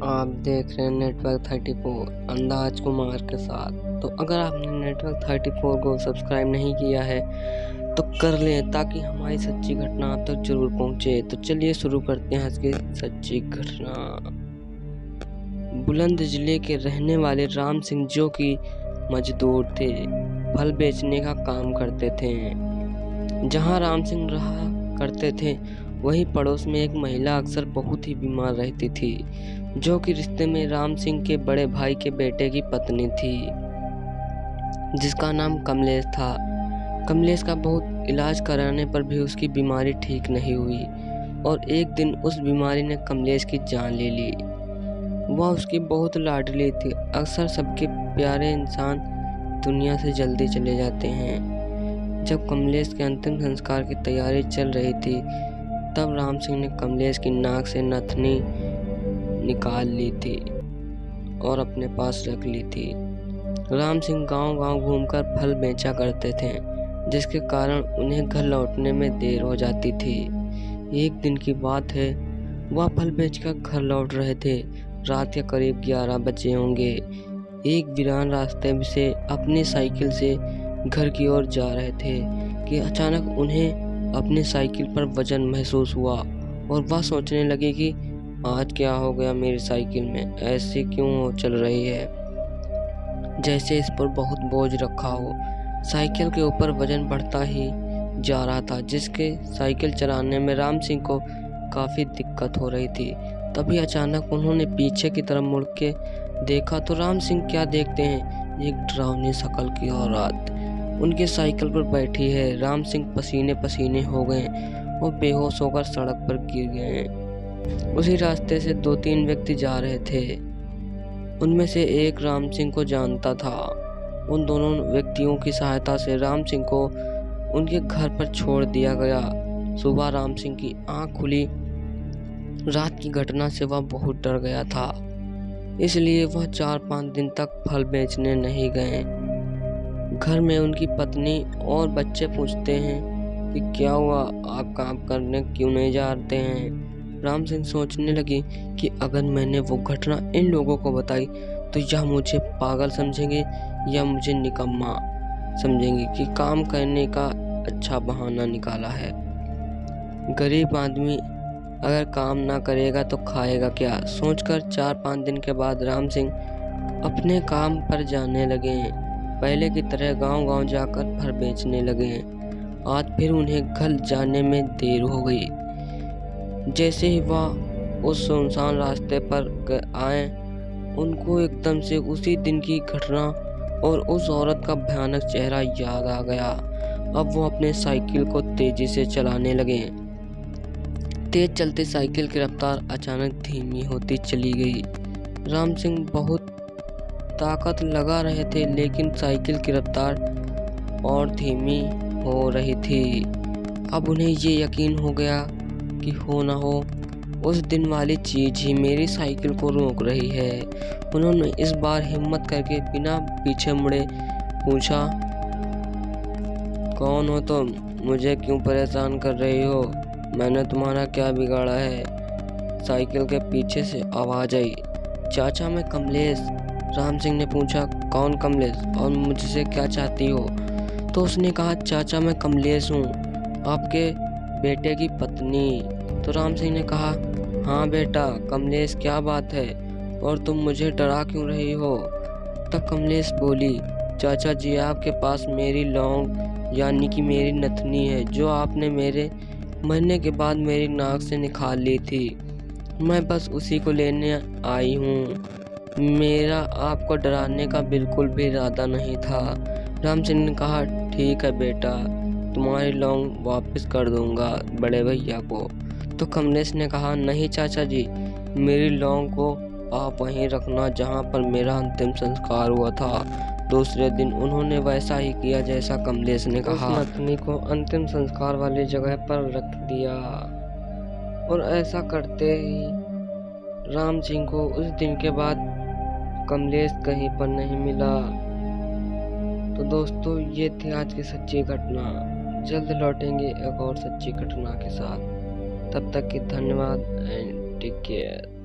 आप देख रहे हैं नेटवर्क 34 अंदाज कुमार के साथ। तो अगर आपने नेटवर्क 34 को सब्सक्राइब नहीं किया है तो कर लें ताकि हमारी सच्ची घटना आप तक जरूर पहुंचे। तो चलिए शुरू करते हैं आज की सच्ची घटना। बुलंद जिले के रहने वाले राम सिंह जो कि मजदूर थे, फल बेचने का काम करते थे। जहां राम सिंह रहा करते थे वहीं पड़ोस में एक महिला अक्सर बहुत ही बीमार रहती थी, जो कि रिश्ते में राम सिंह के बड़े भाई के बेटे की पत्नी थी, जिसका नाम कमलेश था। कमलेश का बहुत इलाज कराने पर भी उसकी बीमारी ठीक नहीं हुई और एक दिन उस बीमारी ने कमलेश की जान ले ली। वह उसकी बहुत लाडली थी। अक्सर सबके प्यारे इंसान दुनिया से जल्दी चले जाते हैं। जब कमलेश के अंतिम संस्कार की तैयारी चल रही थी तब राम सिंह ने कमलेश की नाक से नथनी निकाल ली थी और अपने पास रख ली थी। राम सिंह गांव-गांव घूमकर फल बेचा करते थे, जिसके कारण उन्हें घर लौटने में देर हो जाती थी। एक दिन की बात है, वह फल बेचकर घर लौट रहे थे। रात के करीब 11 बजे होंगे। एक वीरान रास्ते से अपनी साइकिल से घर की ओर जा रहे थे कि अचानक उन्हें अपनी साइकिल पर वजन महसूस हुआ और वह सोचने लगे कि आज क्या हो गया, मेरी साइकिल में ऐसे क्यों चल रही है, जैसे इस पर बहुत बोझ रखा हो। साइकिल के ऊपर वजन बढ़ता ही जा रहा था, जिसके साइकिल चलाने में राम सिंह को काफी दिक्कत हो रही थी। तभी अचानक उन्होंने पीछे की तरफ मुड़ के देखा तो राम सिंह क्या देखते हैं, एक डरावनी शक्ल की औरत उनके साइकिल पर बैठी है। राम सिंह पसीने पसीने हो गए और बेहोश होकर सड़क पर गिर गए। उसी रास्ते से 2-3 व्यक्ति जा रहे थे। उनमें से एक राम सिंह को जानता था। उन दोनों व्यक्तियों की सहायता से राम सिंह को उनके घर पर छोड़ दिया गया। सुबह राम सिंह की आंख खुली। रात की घटना से वह बहुत डर गया था, इसलिए वह 4-5 दिन तक फल बेचने नहीं गए। घर में उनकी पत्नी और बच्चे पूछते हैं कि क्या हुआ, आप काम करने क्यों नहीं जाते हैं। राम सिंह सोचने लगे कि अगर मैंने वो घटना इन लोगों को बताई तो यह मुझे पागल समझेंगे या मुझे निकम्मा समझेंगे कि काम करने का अच्छा बहाना निकाला है। गरीब आदमी अगर काम ना करेगा तो खाएगा क्या, सोचकर 4-5 दिन के बाद राम सिंह अपने काम पर जाने लगे। पहले की तरह गांव-गांव जाकर फल बेचने लगे। आज फिर उन्हें घर जाने में देर हो गई। जैसे ही वह उस सुनसान रास्ते पर आए, उनको एकदम से उसी दिन की घटना और उस औरत का भयानक चेहरा याद आ गया। अब वो अपने साइकिल को तेजी से चलाने लगे। तेज चलती साइकिल की रफ्तार अचानक धीमी होती चली गई। राम सिंह बहुत ताकत लगा रहे थे, लेकिन साइकिल की रफ्तार और धीमी हो रही थी। अब उन्हें ये यकीन हो गया कि हो ना हो उस दिन वाली चीज ही मेरी साइकिल को रोक रही है। उन्होंने इस बार हिम्मत करके बिना पीछे मुड़े पूछा, कौन हो तुम, मुझे क्यों परेशान कर रही हो, मैंने तुम्हारा क्या बिगाड़ा है। साइकिल के पीछे से आवाज आई, चाचा मैं कमलेश। राम सिंह ने पूछा, कौन कमलेश और मुझसे क्या चाहती हो। तो उसने कहा, चाचा मैं कमलेश हूँ, आपके बेटे की पत्नी। तो राम सिंह ने कहा, हाँ बेटा कमलेश, क्या बात है और तुम मुझे डरा क्यों रही हो। तब कमलेश बोली, चाचा जी आपके पास मेरी लौंग यानी कि मेरी नथनी है, जो आपने मेरे मरने के बाद मेरी नाक से निकाल ली थी। मैं बस उसी को लेने आई हूँ, मेरा आपको डराने का बिल्कुल भी इरादा नहीं था। राम सिंह ने कहा, ठीक है बेटा, तुम्हारी लौंग वापस कर दूंगा बड़े भैया को। तो कमलेश ने कहा, नहीं चाचा जी, मेरी लौंग को आप वहीं रखना जहां पर मेरा अंतिम संस्कार हुआ था। दूसरे दिन उन्होंने वैसा ही किया जैसा कमलेश ने कहा। उस नथनी को अंतिम संस्कार वाली जगह पर रख दिया और ऐसा करते ही राम सिंह को उस दिन के बाद कमलेश कहीं पर नहीं मिला। तो दोस्तों ये थी आज की सच्ची घटना। जल्द लौटेंगे एक और सच्ची घटना के साथ। तब तक के धन्यवाद एंड टेक केयर।